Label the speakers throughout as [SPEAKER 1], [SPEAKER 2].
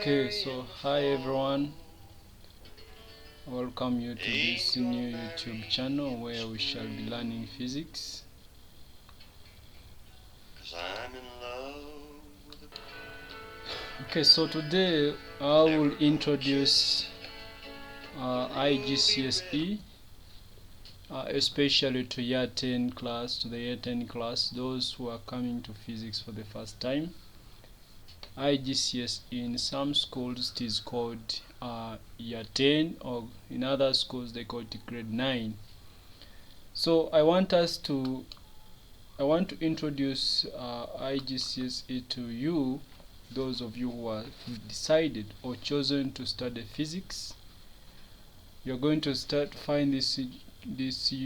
[SPEAKER 1] Okay, so hi everyone, welcome you to this new YouTube channel where we shall be learning physics. Okay, so today I will introduce IGCSE, especially to year 10 class, those who are coming to physics for the first time. IGCSE in some schools it is called year 10, or in other schools they call it grade 9. So I want to introduce IGCSE to you, those of you who have decided or chosen to study physics. You're going to find this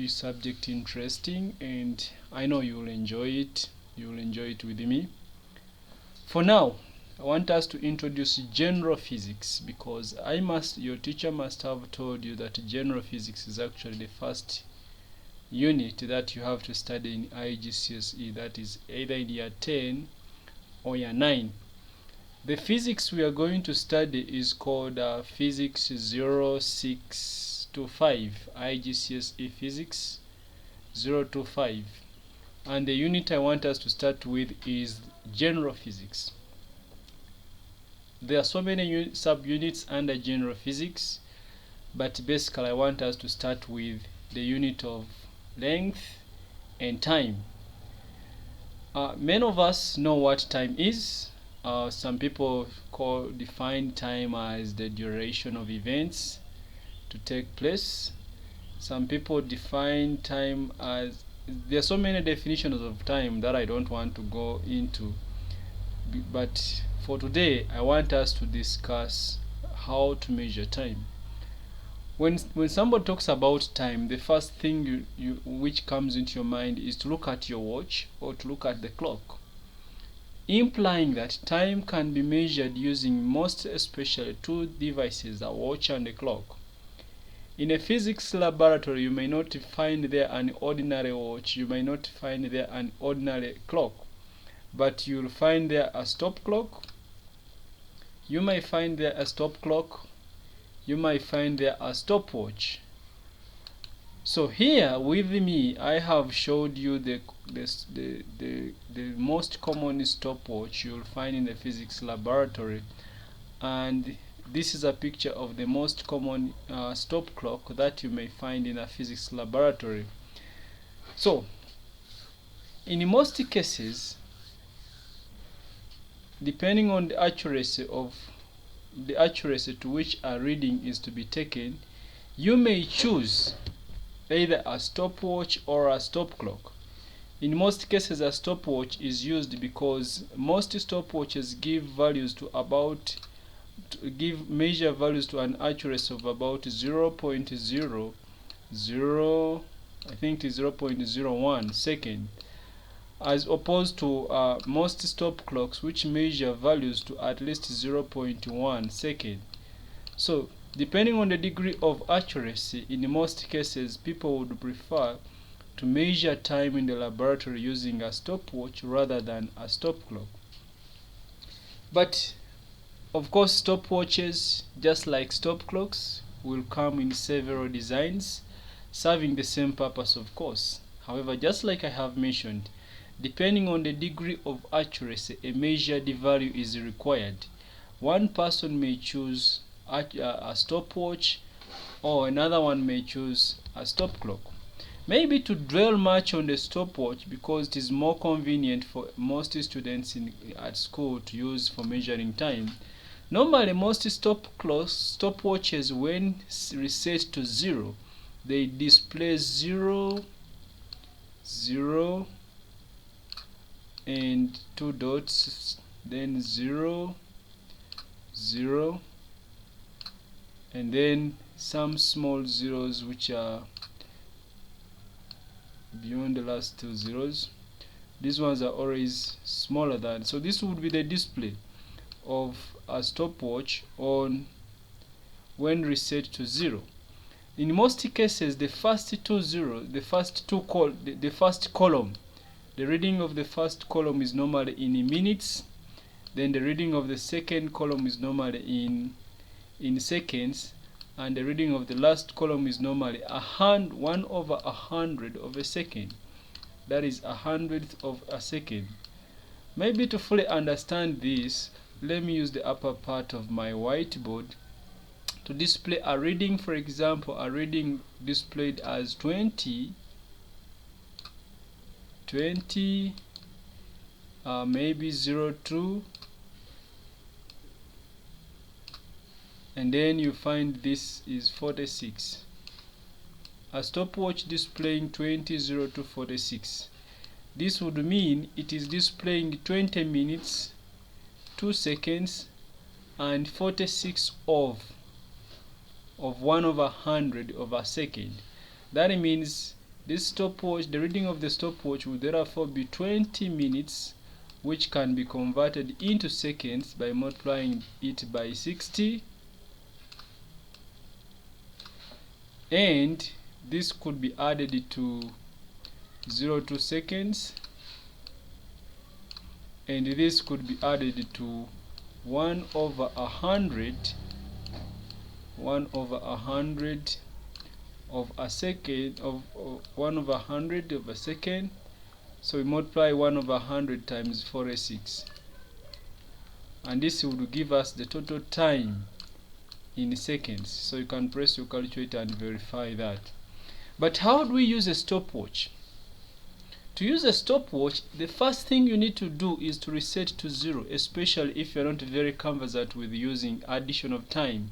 [SPEAKER 1] subject interesting, and I know you will enjoy it. You will enjoy it with me. For now, I want us to introduce general physics, because your teacher must have told you that general physics is actually the first unit that you have to study in IGCSE, that is either in year 10 or year 9. The physics we are going to study is called Physics 06 to 5, IGCSE Physics 0 to 5. And the unit I want us to start with is general physics. There are so many subunits under general physics, but basically I want us to start with the unit of length and time. Many of us know what time is. Some people define time as the duration of events to take place. Some people define time as, there are so many definitions of time that I don't want to go into, but for today I want us to discuss how to measure time. When somebody talks about time, the first thing which comes into your mind is to look at your watch or to look at the clock, implying that time can be measured using most especially two devices, a watch and a clock. In a physics laboratory, you may not find there an ordinary watch, you may not find there an ordinary clock, but you'll find there a stop clock, you may find there a stop clock, you might find there a stopwatch. So here with me I have showed you the most common stopwatch you'll find in the physics laboratory, and this is a picture of the most common stop clock that you may find in a physics laboratory. So in most cases, depending on the accuracy to which a reading is to be taken, you may choose either a stopwatch or a stop clock. In most cases, a stopwatch is used because most stopwatches measure values to an accuracy of about 0.00, I think it is 0.01 second, as opposed to most stop clocks which measure values to at least 0.1 second. So depending on the degree of accuracy, in most cases people would prefer to measure time in the laboratory using a stopwatch rather than a stop clock. But of course, stopwatches, just like stop clocks, will come in several designs serving the same purpose, of course. However, just like I have mentioned, depending on the degree of accuracy a measured value is required. One person may choose a stopwatch, or another one may choose a stop clock. Maybe to dwell much on the stopwatch because it is more convenient for most students at school to use for measuring time. Normally, most stopwatches, when reset to 0, they display 0, 0, and 2 dots, then 0, 0, and then some small zeros which are beyond the last 2 zeros. These ones are always smaller than, so this would be the display of a stopwatch on when reset to 0. In most cases, the first column, the reading of the first column is normally in minutes, then the reading of the second column is normally in seconds, and the reading of the last column is normally 1/100 of a second. That is 100th of a second. Maybe to fully understand this, let me use the upper part of my whiteboard to display a reading. For example, a reading displayed as 20, maybe 02, and then you find this is 46. A stopwatch displaying 20:02:46. This would mean it is displaying 20 minutes, 2 seconds, and 46 of 1/100 of a second. That means this stopwatch, the reading of the stopwatch will therefore be 20 minutes, which can be converted into seconds by multiplying it by 60, and this could be added to 02 seconds, and this could be added to 1/100 of a second, of 1/100 of a second. So we multiply 1/100 times 46, and this would give us the total time in seconds. So you can press your calculator and verify that. But how do we use a stopwatch? To use a stopwatch, the first thing you need to do is to reset to 0, especially if you're not very conversant with using addition of time.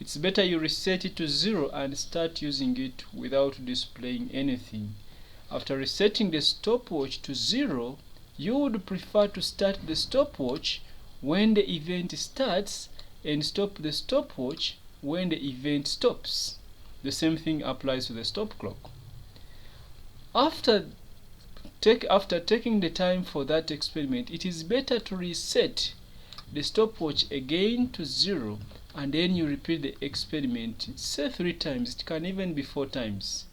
[SPEAKER 1] It's better you reset it to 0 and start using it without displaying anything. After resetting the stopwatch to 0, you would prefer to start the stopwatch when the event starts and stop the stopwatch when the event stops. The same thing applies to the stop clock. After taking the time for that experiment, it is better to reset the stopwatch again to 0, and then you repeat the experiment, say 3 times, it can even be 4 times,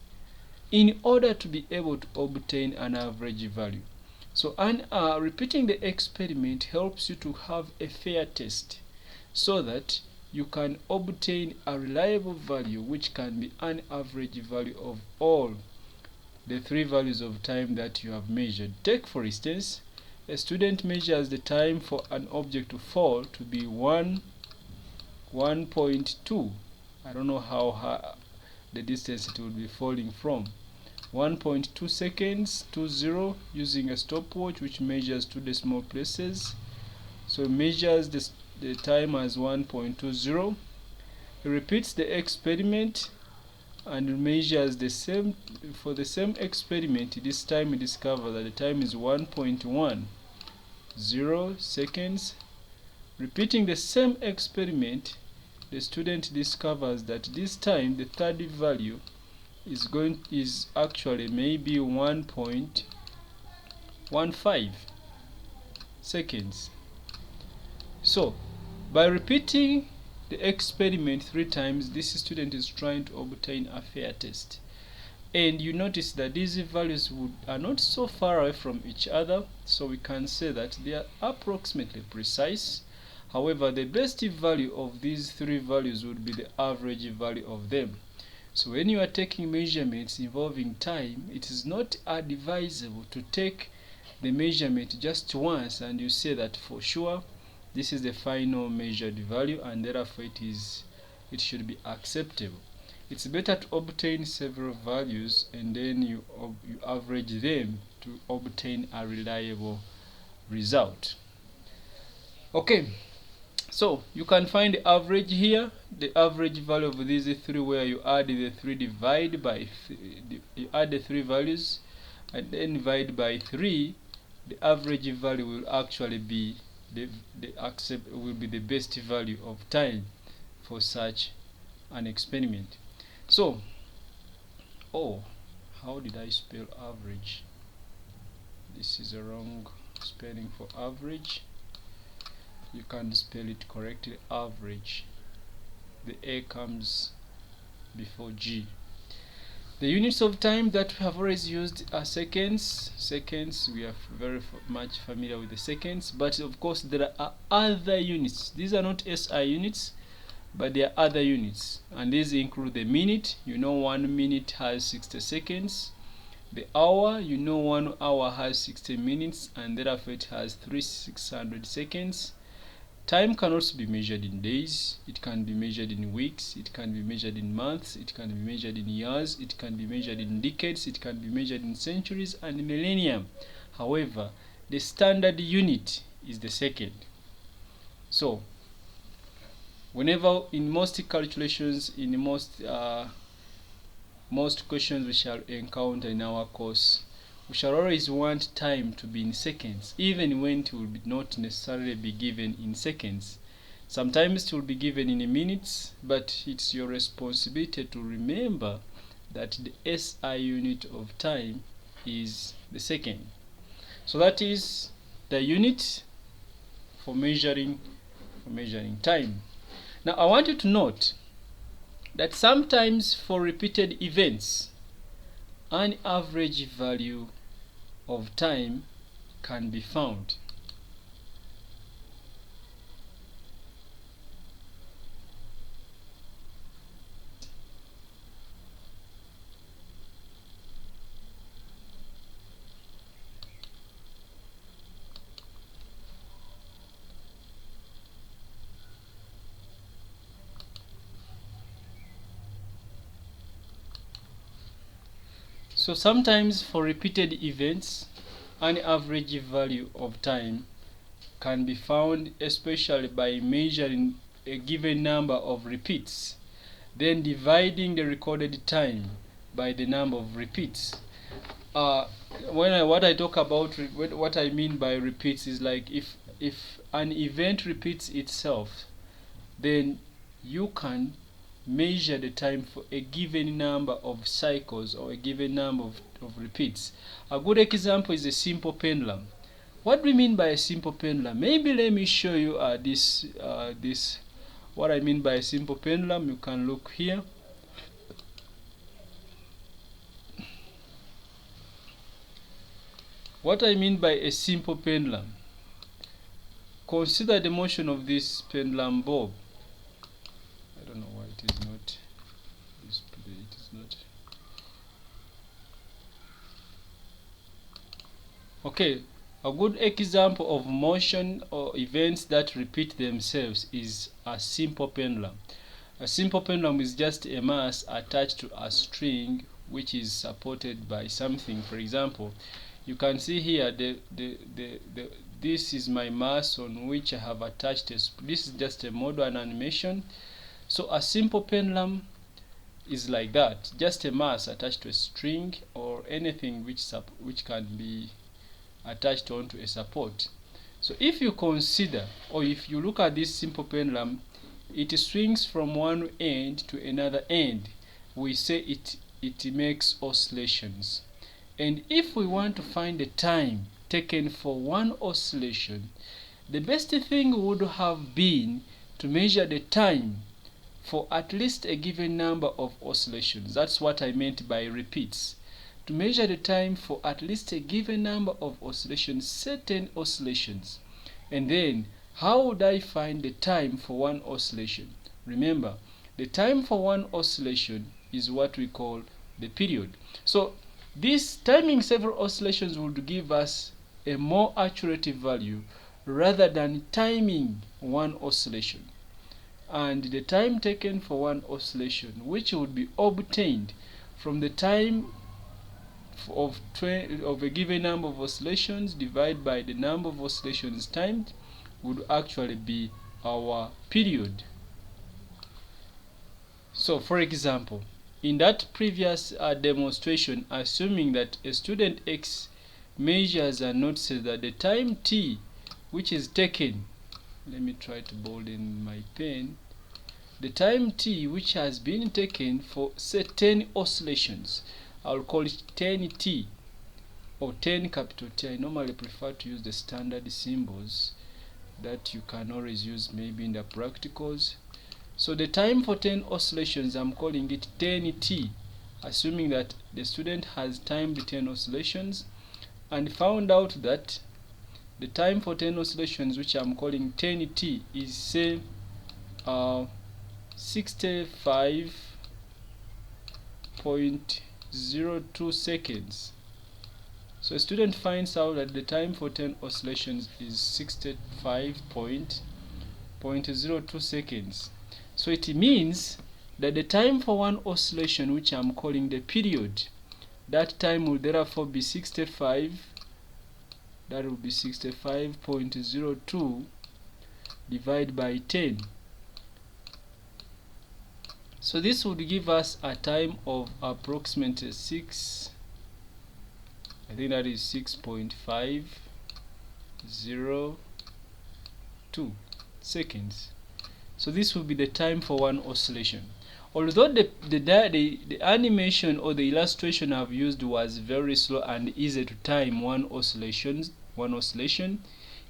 [SPEAKER 1] in order to be able to obtain an average value. So repeating the experiment helps you to have a fair test, so that you can obtain a reliable value, which can be an average value of all the 3 values of time that you have measured. Take for instance, a student measures the time for an object to fall to be 1.2. I don't know how the distance it will be falling from. 1.2 seconds, 20, using a stopwatch which measures 2 decimal places. So measures the time as 1.20. He repeats the experiment and measures the same for the same experiment. This time he discovers that the time is 1.10 seconds. Repeating the same experiment, the student discovers that this time the third value is actually maybe 1.15 seconds. So by repeating the experiment 3 times, this student is trying to obtain a fair test. And you notice that these values are not so far away from each other, so we can say that they are approximately precise. However, the best value of these 3 values would be the average value of them. So when you are taking measurements involving time, it is not advisable to take the measurement just once and you say that for sure this is the final measured value and therefore it should be acceptable. It's better to obtain several values and then you average them to obtain a reliable result. Okay, so you can find the average here, the average value of these 3, where you add the 3 divide by you add the 3 values and then divide by 3. The average value will actually be will be the best value of time for such an experiment. So, how did I spell average? This is a wrong spelling for average. You can spell it correctly, average. The A comes before G. The units of time that we have always used are seconds. Seconds, we are very much familiar with the seconds, but of course there are other units. These are not SI units, but there are other units, and these include the minute. You know 1 minute has 60 seconds. The hour, you know 1 hour has 60 minutes, and therefore it has 3600 seconds. Time can also be measured in days, it can be measured in weeks, it can be measured in months, it can be measured in years, it can be measured in decades, it can be measured in centuries and millennium. However, the standard unit is the second. So, whenever in most calculations, in most questions we shall encounter in our course, we shall always want time to be in seconds, even when it will not necessarily be given in seconds. Sometimes it will be given in minutes, but it's your responsibility to remember that the SI unit of time is the second. So that is the unit for measuring time. Now I want you to note that sometimes for repeated events, an average value of time can be found. So sometimes for repeated events, an average value of time can be found, especially by measuring a given number of repeats, then dividing the recorded time by the number of repeats. What I talk about, what I mean by repeats is like if an event repeats itself, then you can measure the time for a given number of cycles or a given number of repeats. A good example is a simple pendulum. What do we mean by a simple pendulum? Maybe let me show you this what I mean by a simple pendulum. You can look here. What I mean by a simple pendulum, consider the motion of this pendulum bob. I don't know why it is not display. It is not. Okay, a good example of motion or events that repeat themselves is a simple pendulum. A simple pendulum is just a mass attached to a string which is supported by something. For example, you can see here this is my mass on which I have attached this is just a model and animation. So a simple pendulum is like that, just a mass attached to a string or anything which can be attached onto a support. So if you consider, or if you look at this simple pendulum, it swings from one end to another end. We say it makes oscillations. And if we want to find the time taken for one oscillation, the best thing would have been to measure the time for at least a given number of oscillations. That's what I meant by repeats. To measure the time for at least a given number of oscillations, certain oscillations. And then, how would I find the time for one oscillation? Remember, the time for one oscillation is what we call the period. So, this timing several oscillations would give us a more accurate value rather than timing one oscillation. And the time taken for one oscillation, which would be obtained from the time of a given number of oscillations divided by the number of oscillations timed, would actually be our period. So for example, in that previous demonstration, assuming that a student X measures and notices that the time T which is taken, let me try to bolden my pen, the time T which has been taken for say 10 oscillations, I'll call it 10T or 10 capital T. I normally prefer to use the standard symbols that you can always use maybe in the practicals. So the time for 10 oscillations, I'm calling it 10T, assuming that the student has timed 10 oscillations and found out that the time for 10 oscillations, which I'm calling 10t, is say 65.02 seconds. So a student finds out that the time for 10 oscillations is 65.02 seconds. So it means that the time for one oscillation, which I'm calling the period, that time will therefore be 65. That will be 65.02 divided by 10. So this would give us a time of approximately 6, I think that is 6.502 seconds. So this will be the time for one oscillation. Although the animation or the illustration I've used was very slow and easy to time one oscillation,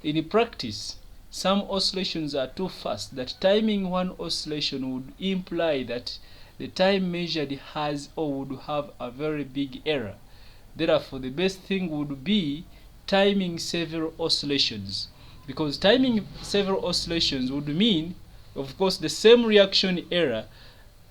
[SPEAKER 1] in practice some oscillations are too fast that timing one oscillation would imply that the time measured has or would have a very big error. Therefore, the best thing would be timing several oscillations, because timing several oscillations would mean, of course, the same reaction error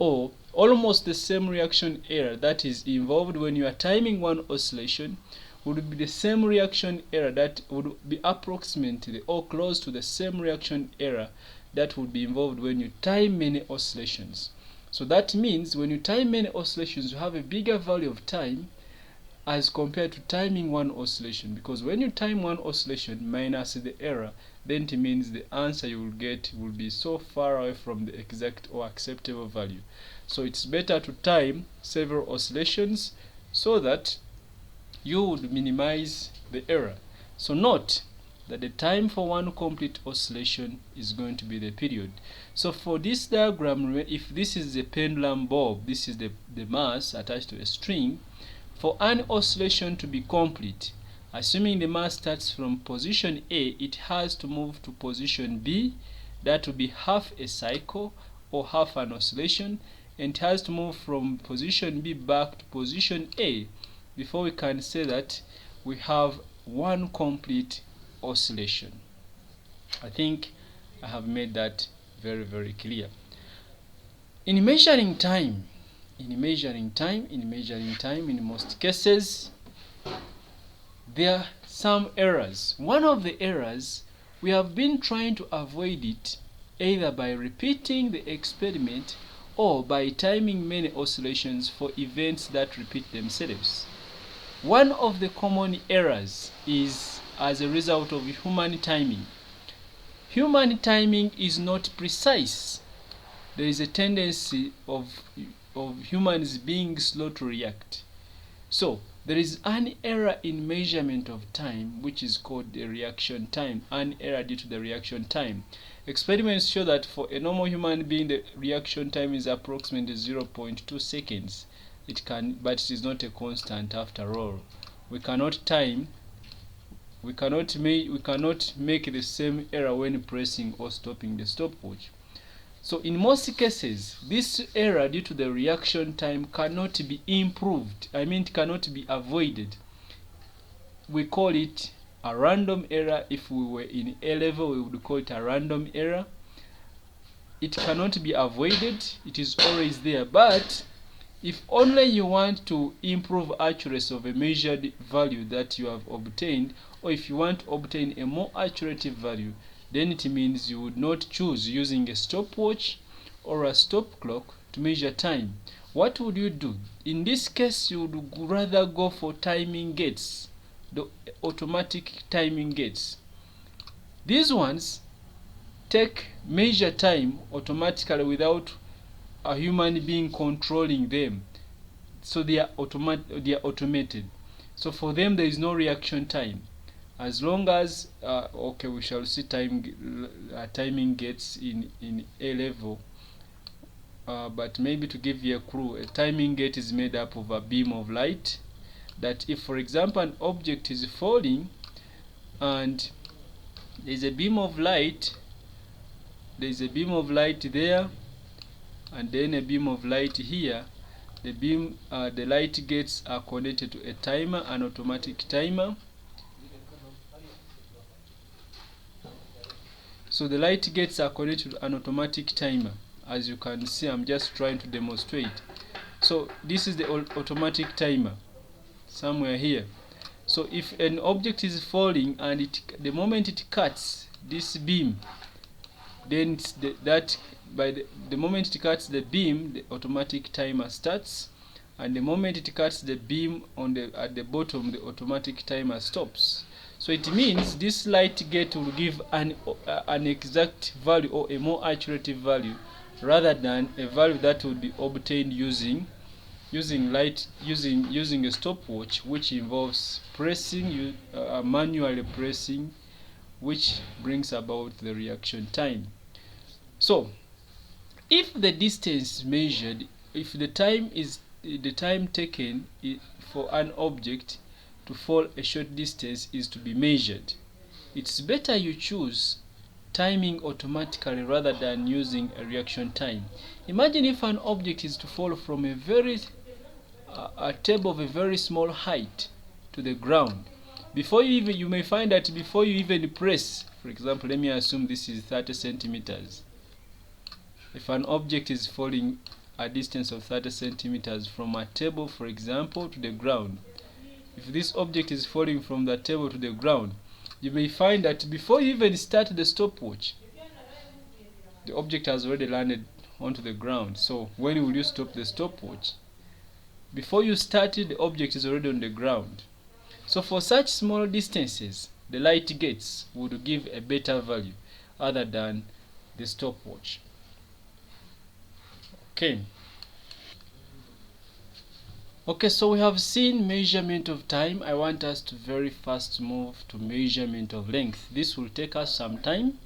[SPEAKER 1] or almost the same reaction error that is involved when you are timing one oscillation would be the same reaction error that would be approximately or close to the same reaction error that would be involved when you time many oscillations. So that means when you time many oscillations, you have a bigger value of time as compared to timing one oscillation, because when you time one oscillation minus the error, then it means the answer you will get will be so far away from the exact or acceptable value. So it's better to time several oscillations so that you would minimize the error. So note that the time for one complete oscillation is going to be the period. So for this diagram, if this is the pendulum bob, this is the mass attached to a string, for an oscillation to be complete, assuming the mass starts from position A, it has to move to position B. That will be half a cycle or half an oscillation, and it has to move from position B back to position A before we can say that we have one complete oscillation. I think I have made that very, very clear. In measuring time, in most cases, there are some errors. One of the errors, we have been trying to avoid it either by repeating the experiment or by timing many oscillations for events that repeat themselves. One of the common errors is as a result of human timing. Human timing is not precise. There is a tendency of humans being slow to react. So there is an error in measurement of time, which is called the reaction time, an error due to the reaction time. Experiments show that for a normal human being, the reaction time is approximately 0.2 seconds. But it is not a constant after all. We cannot make the same error when pressing or stopping the stopwatch. So in most cases, this error due to the reaction time cannot be improved. It cannot be avoided. We call it a random error. If we were in A level, we would call it a random error. It cannot be avoided. It is always there. But if only you want to improve accuracy of a measured value that you have obtained, or if you want to obtain a more accurate value, then it means you would not choose using a stopwatch or a stop clock to measure time. What would you do? In this case, you would rather go for timing gates, the automatic timing gates. These ones measure time automatically without a human being controlling them. So they are automated. So for them there is no reaction time. As long as we shall see timing gates in A level, but maybe to give you a clue, a timing gate is made up of a beam of light, that if, for example, an object is falling and there's a beam of light there, and then a beam of light here, the light gates are connected to a timer, an automatic timer. So the light gates are connected to an automatic timer. As you can see, I'm just trying to demonstrate. So this is the automatic timer somewhere here. So if an object is falling and the moment it cuts this beam, then the moment it cuts the beam, the automatic timer starts, and the moment it cuts the beam at the bottom, the automatic timer stops. So it means this light gate will give an exact value, or a more accurate value, rather than a value that would be obtained using a stopwatch, which involves pressing, manually pressing, which brings about the reaction time. So if the distance measured, if the time taken for an object to fall a short distance is to be measured, it's better you choose timing automatically rather than using a reaction time. Imagine if an object is to fall from a table of a very small height to the ground. You may find that before you even press, for example, let me assume this is 30 centimeters. If an object is falling a distance of 30 centimeters from a table, for example, to the ground, if this object is falling from the table to the ground, you may find that before you even start the stopwatch, the object has already landed onto the ground. So when will you stop the stopwatch? Before you started, the object is already on the ground. So for such small distances, the light gates would give a better value other than the stopwatch. Okay, so we have seen measurement of time. I want us to very fast move to measurement of length. This will take us some time.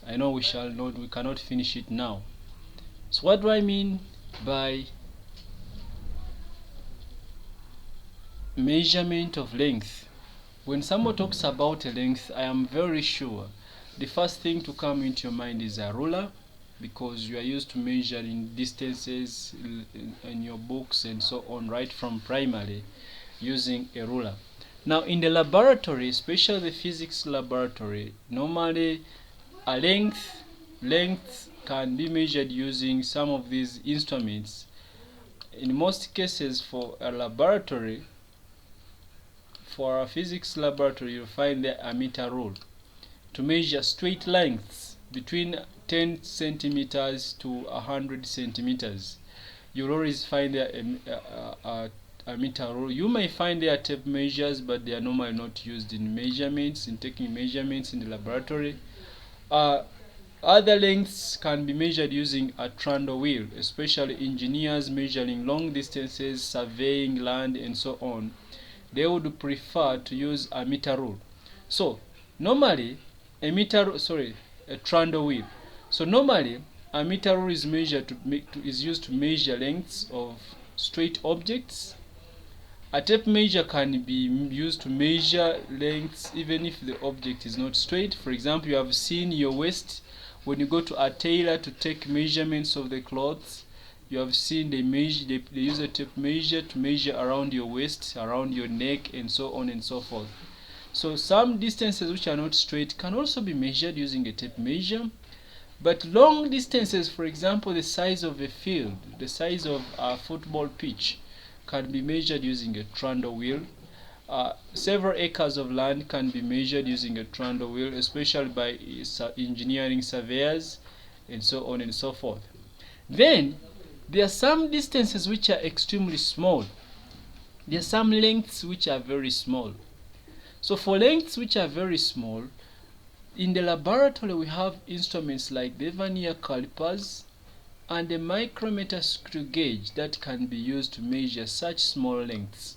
[SPEAKER 1] I know we cannot finish it now. So what do I mean by measurement of length? When someone talks about a length, I am very sure the first thing to come into your mind is a ruler, because you are used to measuring distances in your books and so on, right from primary, using a ruler. Now in the laboratory, especially the physics laboratory, normally a length can be measured using some of these instruments. In most cases, for a physics laboratory, you'll find the ammeter rule to measure straight lengths between 10 centimeters to 100 centimeters. You'll always find there a ammeter rule. You may find there tape measures, but they are normally not used in taking measurements in the laboratory. Other lengths can be measured using a trundle wheel, especially engineers measuring long distances, surveying land and so on. They would prefer to use a meter rule. So normally a trundle wheel. So normally a meter rule is used to measure lengths of straight objects. A tape measure can be used to measure lengths even if the object is not straight. For example, you have seen your waist when you go to a tailor to take measurements of the clothes. You have seen they use a tape measure to measure around your waist, around your neck, and so on and so forth. So some distances which are not straight can also be measured using a tape measure. But long distances, for example, the size of a field, the size of a football pitch, can be measured using a trundle wheel. Several acres of land can be measured using a trundle wheel, especially by engineering surveyors and so on and so forth. Then there are some distances which are extremely small. There are some lengths which are very small. So for lengths which are very small, in the laboratory we have instruments like the vernier calipers and the micrometer screw gauge that can be used to measure such small lengths.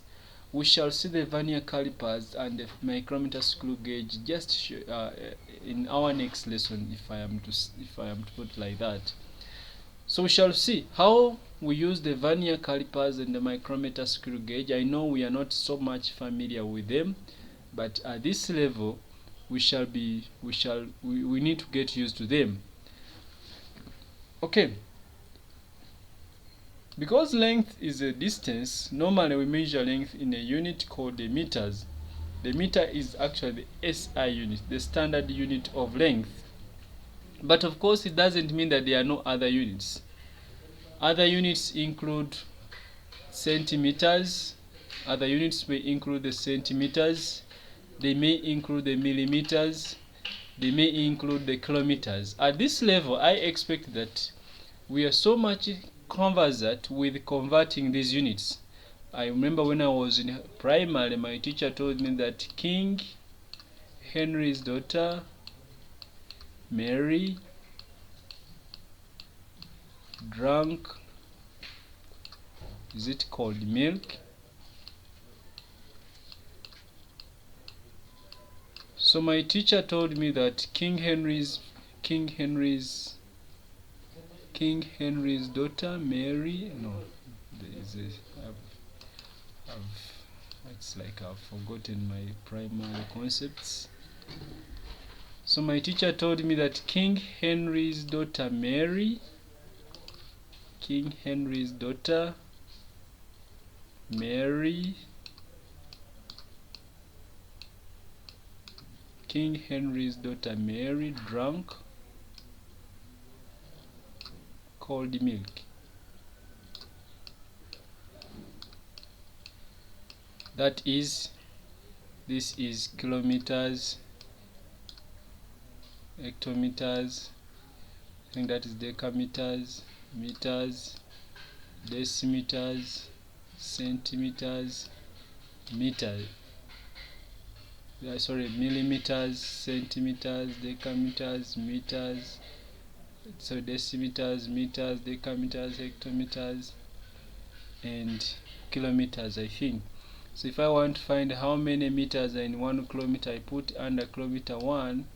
[SPEAKER 1] We shall see the vernier calipers and the micrometer screw gauge just in our next lesson, if I am to put it like that. So we shall see how we use the vernier calipers and the micrometer screw gauge. I know we are not so much familiar with them, but at this level we need to get used to them. Okay. Because length is a distance, normally we measure length in a unit called the meters. The meter is actually the SI unit, the standard unit of length. But of course, it doesn't mean that there are no other units. Other units include centimeters. Other units may include the centimeters. They may include the millimeters. They may include the kilometers. At this level, I expect that we are so much conversant with converting these units. I remember when I was in primary, my teacher told me that King Henry's daughter Mary drank, is it called milk? So my teacher told me that King Henry's daughter Mary, no, there is it's like I've forgotten my primary concepts. So my teacher told me that King Henry's daughter Mary drank cold milk. That is, this is kilometers, hectometers, I think that is decameters, meters, decimeters, centimeters, millimeters, centimeters, decameters, meters, so decimeters, meters, decameters, hectometers, and kilometers, I think. So if I want to find how many meters are in 1 kilometer, I put under kilometer 1,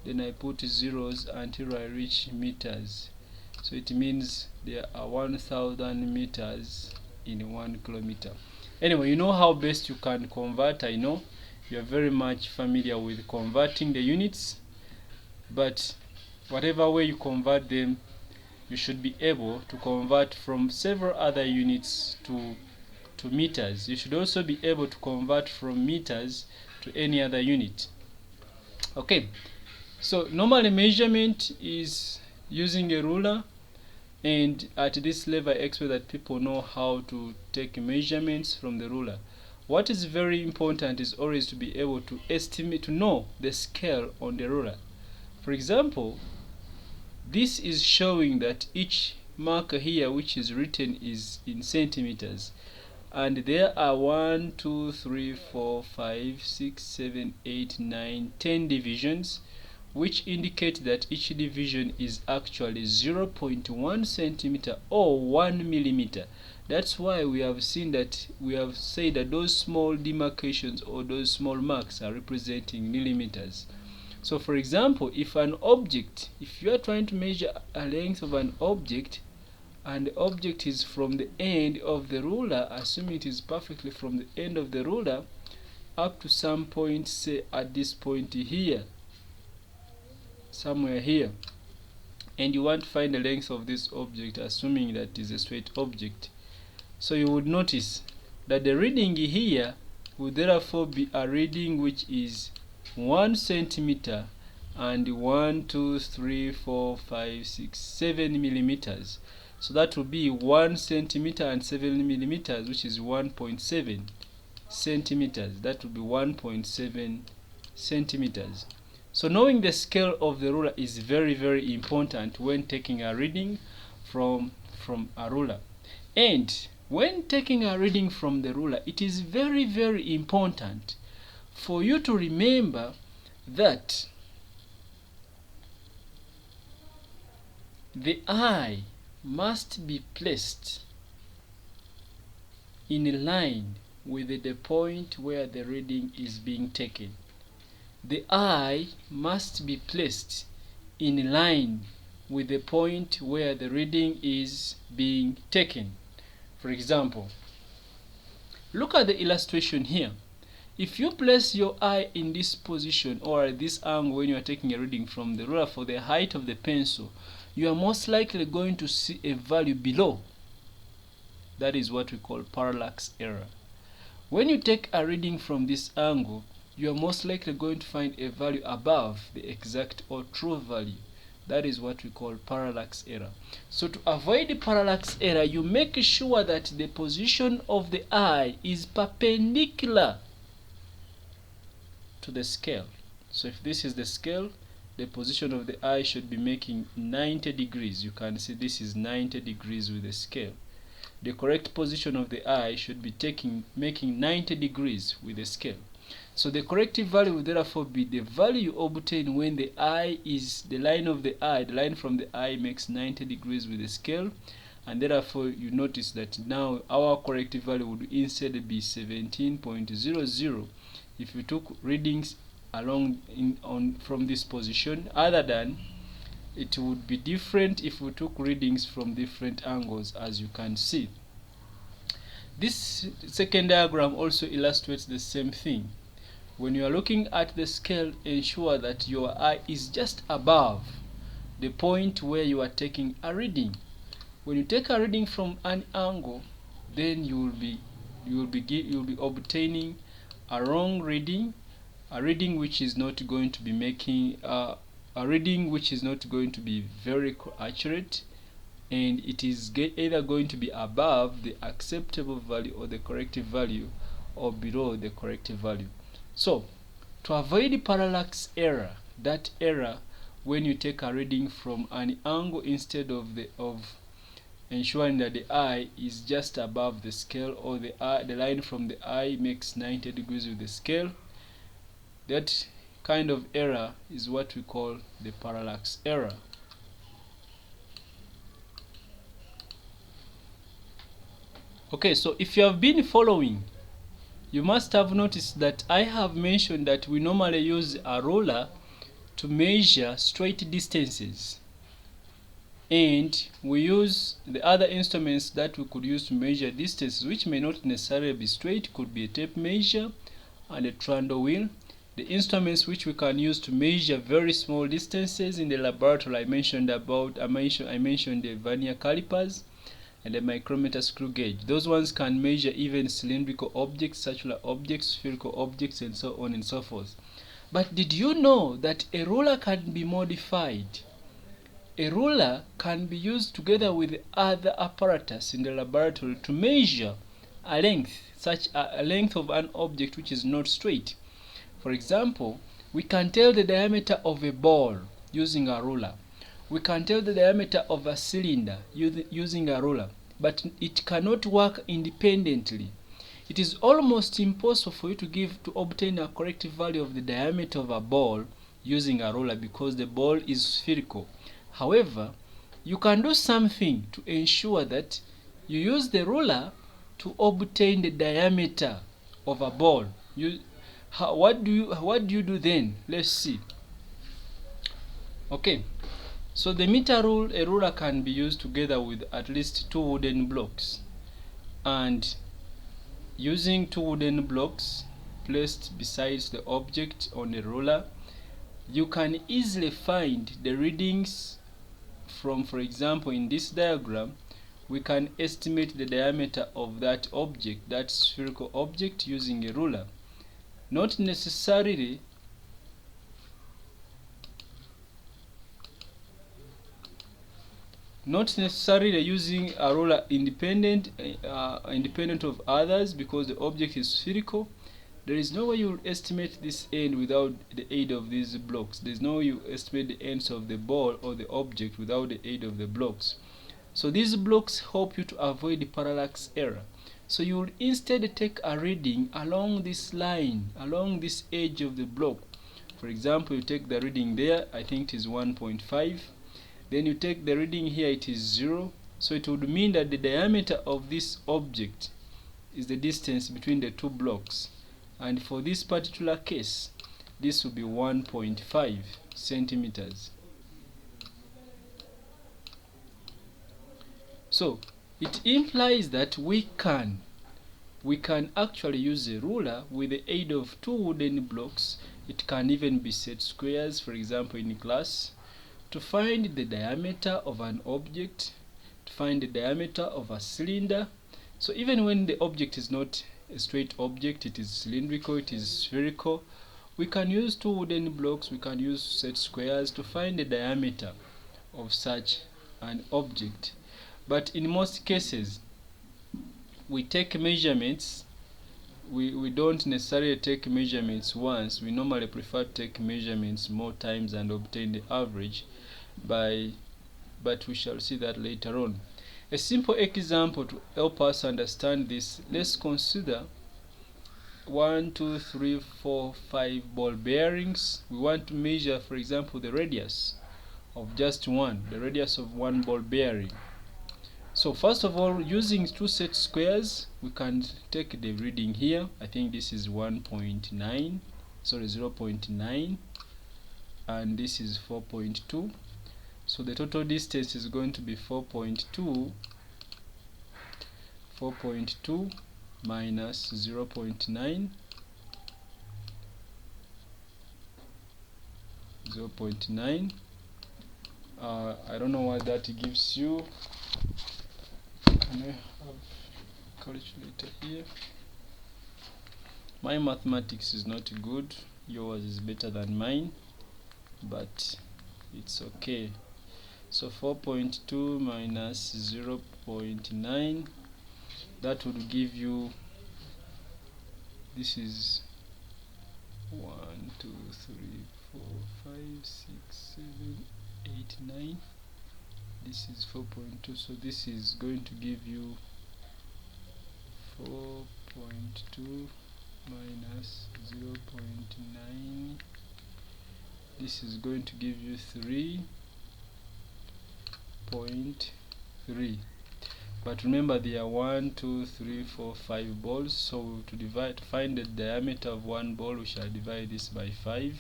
[SPEAKER 1] then I put zeros until I reach meters. So it means there are 1,000 meters in 1 kilometer. Anyway, you know how best you can convert. I know you are very much familiar with converting the units, but whatever way you convert them, you should be able to convert from several other units to meters. You should also be able to convert from meters to any other unit. Okay, so normally measurement is using a ruler, and at this level I expect that people know how to take measurements from the ruler. What is very important is always to be able to estimate, to know the scale on the ruler. For example, this is showing that each marker here which is written is in centimeters, and there are 1, 2, 3, 4, 5, 6, 7, 8, 9, 10 divisions, which indicate that each division is actually 0.1 centimeter or 1 millimeter. That's why we have said that those small demarcations or those small marks are representing millimeters. So for example, if you are trying to measure a length of an object, and the object is from the end of the ruler, assuming it is perfectly from the end of the ruler up to some point, say at this point here, somewhere here, and you want to find the length of this object, assuming that it is a straight object. So you would notice that the reading here would therefore be a reading which is 1 centimeter and 1, 2, 3, 4, 5, 6, 7 millimeters. So that will be 1 centimeter and 7 millimeters, which is 1.7 centimeters. That will be 1.7 centimeters. So knowing the scale of the ruler is very, very important when taking a reading from a ruler. And when taking a reading from the ruler, it is very, very important for you to remember that the eye must be placed in line with the point where the reading is being taken. The eye must be placed in line with the point where the reading is being taken. For example, look at the illustration here. If you place your eye in this position or at this angle when you are taking a reading from the ruler for the height of the pencil, you are most likely going to see a value below. That is what we call parallax error. When you take a reading from this angle, you are most likely going to find a value above the exact or true value. That is what we call parallax error. So to avoid the parallax error, you make sure that the position of the eye is perpendicular to the scale. So if this is the scale, the position of the eye should be making 90 degrees. You can see this is 90 degrees with the scale. The correct position of the eye should be making 90 degrees with the scale. So the corrective value will therefore be the value you obtain when the eye is, the line of the eye, the line from the eye makes 90 degrees with the scale, and therefore you notice that now our corrective value would instead be 17.00 if we took readings from this position, other than it would be different if we took readings from different angles, as you can see. This second diagram also illustrates the same thing. When you are looking at the scale, ensure that your eye is just above the point where you are taking a reading. When you take a reading from an angle, then you will be obtaining a wrong reading, a reading which is not going to be making a reading which is not going to be very accurate, and it is either going to be above the acceptable value or the corrective value, or below the corrective value. So to avoid parallax error, that error when you take a reading from an angle instead of ensuring that the eye is just above the scale, or the line from the eye makes 90 degrees with the scale, that kind of error is what we call the parallax error. Okay, so if you have been following, you must have noticed that I have mentioned that we normally use a ruler to measure straight distances, and we use the other instruments that we could use to measure distances, which may not necessarily be straight. Could be a tape measure and a trundle wheel. The instruments which we can use to measure very small distances in the laboratory, I mentioned the vernier calipers and the micrometer screw gauge. Those ones can measure even cylindrical objects, circular objects, spherical objects, and so on and so forth. But did you know that a ruler can be modified? A ruler can be used together with other apparatus in the laboratory to measure a length, such a length of an object which is not straight. For example, we can tell the diameter of a ball using a ruler. We can tell the diameter of a cylinder using a ruler, but it cannot work independently. It is almost impossible for you to obtain a corrective value of the diameter of a ball using a ruler, because the ball is spherical. However, you can do something to ensure that you use the ruler to obtain the diameter of a ball. What do you do then? Let's see. Okay, so the meter rule, a ruler can be used together with at least 2 wooden blocks, and using 2 wooden blocks placed beside the object on the ruler, you can easily find the readings from, for example, in this diagram, we can estimate the diameter of that object, that spherical object, using a ruler. Not necessarily using a ruler independent of others, because the object is spherical. There is no way you will estimate this end without the aid of these blocks. There is no way you estimate the ends of the ball or the object without the aid of the blocks. So these blocks help you to avoid the parallax error. So you will instead take a reading along this line, along this edge of the block. For example, you take the reading there, I think it is 1.5. Then you take the reading here, it is 0. So it would mean that the diameter of this object is the distance between the two blocks. And for this particular case, this will be 1.5 centimeters. So it implies that we can actually use a ruler with the aid of 2 wooden blocks. It can even be set squares, for example in class, to find the diameter of an object, to find the diameter of a cylinder, So even when the object is not a straight object, it is cylindrical, it is spherical, we can use two wooden blocks, we can use set squares to find the diameter of such an object. But in most cases, we take measurements. We don't necessarily take measurements once. We normally prefer to take measurements more times and obtain the average but we shall see that later on. A simple example to help us understand this, let's consider 1, 2, 3, 4, 5 ball bearings. We want to measure, for example, the radius of just one, the radius of one ball bearing. So first of all, using two set squares, we can take the reading here. I think this is 1.9, sorry, 0.9, and this is 4.2. So the total distance is going to be 4.2 minus 0.9, 0.9. I don't know what that gives you. Can I have a calculator here? My mathematics is not good. Yours is better than mine, but it's okay. So 4.2 minus 0.9, that would give you, this is 1, 2, 3, 4, 5, 6, 7, 8, 9. This is 4.2, so this is going to give you 4.2 minus 0.9. This is going to give you 3.3. But remember, there are 1, 2, 3, 4, 5 balls. So to find the diameter of one ball, we shall divide this by 5.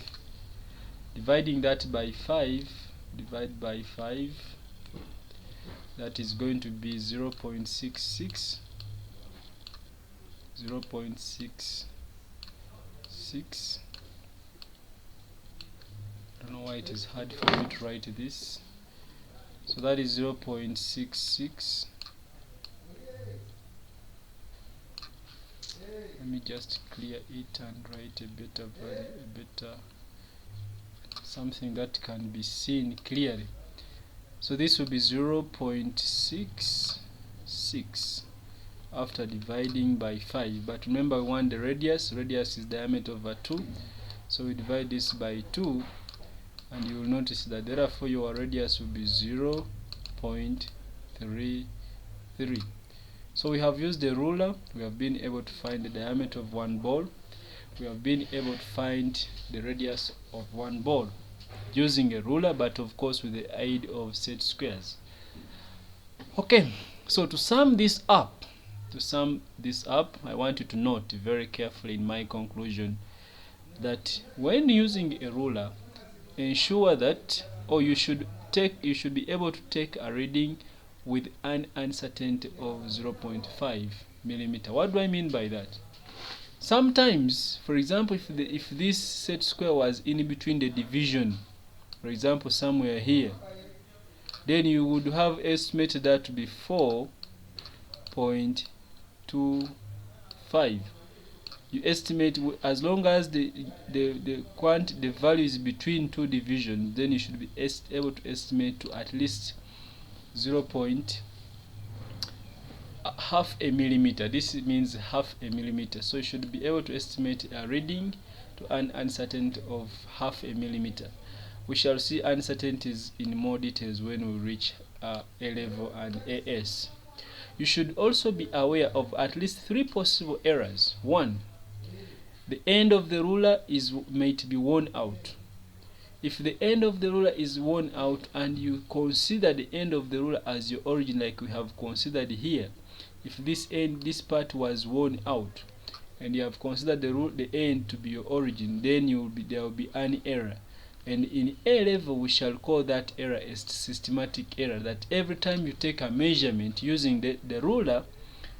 [SPEAKER 1] Dividing that by 5, divide by 5. That is going to be 0.66. 0.66. I don't know why it is hard for me to write this. So that is 0.66. Let me just clear it and write a better value, something that can be seen clearly. So this will be 0.66 after dividing by 5. But remember, we want the radius. Radius is diameter over 2. So we divide this by 2, and you will notice that therefore your radius will be 0.33. So we have used the ruler. We have been able to find the diameter of one ball. We have been able to find the radius of one ball using a ruler, but of course with the aid of set squares. Okay, so to sum this up, I want you to note very carefully in my conclusion that when using a ruler, ensure that, or you should be able to take a reading with an uncertainty of 0.5 millimeter. What do I mean by that? Sometimes, for example, if this set square was in between the division, for example somewhere here, then you would have estimated that to be 4.25. You estimate, as long as the value is between two divisions, then you should be able to estimate to at least 0.5 millimeter. This means half a millimeter. So you should be able to estimate a reading to an uncertainty of half a millimeter. We shall see uncertainties in more details when we reach A level and AS. You should also be aware of at least 3 possible errors. 1, the end of the ruler might be worn out. If the end of the ruler is worn out and you consider the end of the ruler as your origin, like we have considered here, if this part was worn out and you have considered the end to be your origin, then there will be an error. And in A level, we shall call that error a systematic error, that every time you take a measurement using the ruler,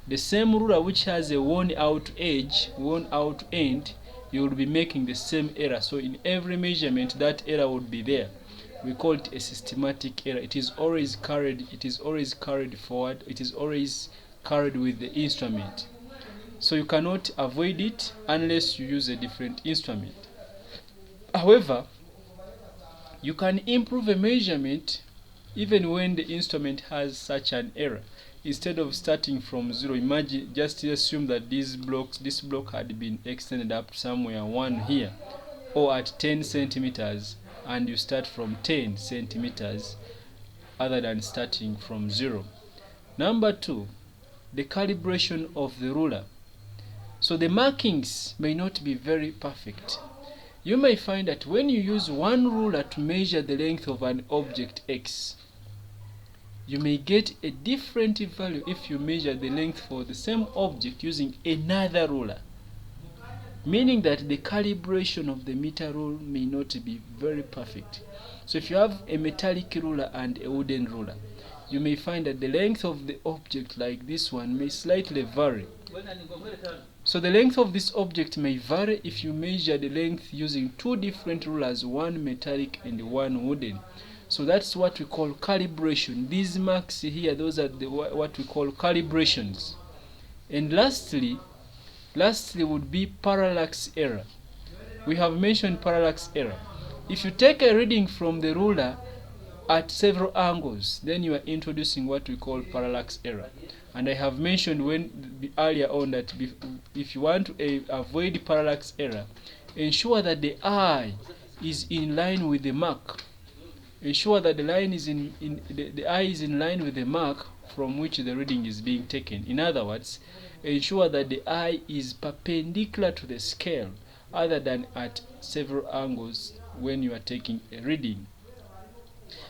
[SPEAKER 1] the same ruler which has a worn out edge, worn out end, you will be making the same error. So in every measurement, that error would be there. We call it a systematic error. It is always carried forward. It is always carried with the instrument. So you cannot avoid it unless you use a different instrument. However, you can improve a measurement even when the instrument has such an error. Instead of starting from 0, imagine, just assume that this block had been extended up somewhere 1 here, or at 10 centimeters, and you start from 10 centimeters other than starting from 0. Number 2, the calibration of the ruler. So the markings may not be very perfect. You may find that when you use one ruler to measure the length of an object X, you may get a different value if you measure the length for the same object using another ruler, meaning that the calibration of the meter rule may not be very perfect. So if you have a metallic ruler and a wooden ruler, you may find that the length of the object, like this one, may slightly vary. So the length of this object may vary if you measure the length using two different rulers, one metallic and one wooden. So that's what we call calibration. These marks here, those are what we call calibrations. And lastly would be parallax error. We have mentioned parallax error. If you take a reading from the ruler at several angles, then you are introducing what we call parallax error. And I have mentioned earlier on that if you want to avoid parallax error, ensure that the eye is in line with the mark. Ensure that the eye is in line with the mark from which the reading is being taken. In other words, ensure that the eye is perpendicular to the scale other than at several angles when you are taking a reading.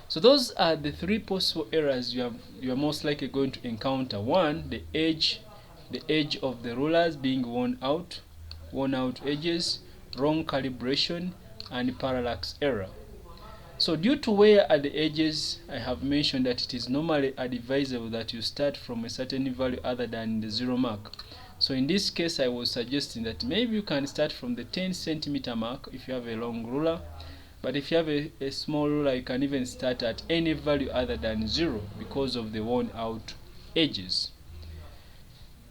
[SPEAKER 1] So those are the 3 possible errors you are most likely going to encounter. 1, the edge of the rulers being worn out edges, wrong calibration, and parallax error. So due to wear at the edges, I have mentioned that it is normally advisable that you start from a certain value other than the 0 mark. So in this case, I was suggesting that maybe you can start from the 10 centimeter mark if you have a long ruler. But if you have a small ruler, you can even start at any value other than 0 because of the worn out edges.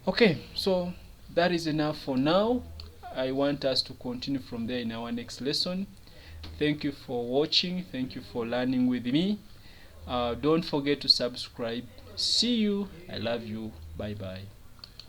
[SPEAKER 1] Okay, so that is enough for now. I want us to continue from there in our next lesson. Thank you for watching. Thank you for learning with me. Don't forget to subscribe. See you. I love you. Bye bye.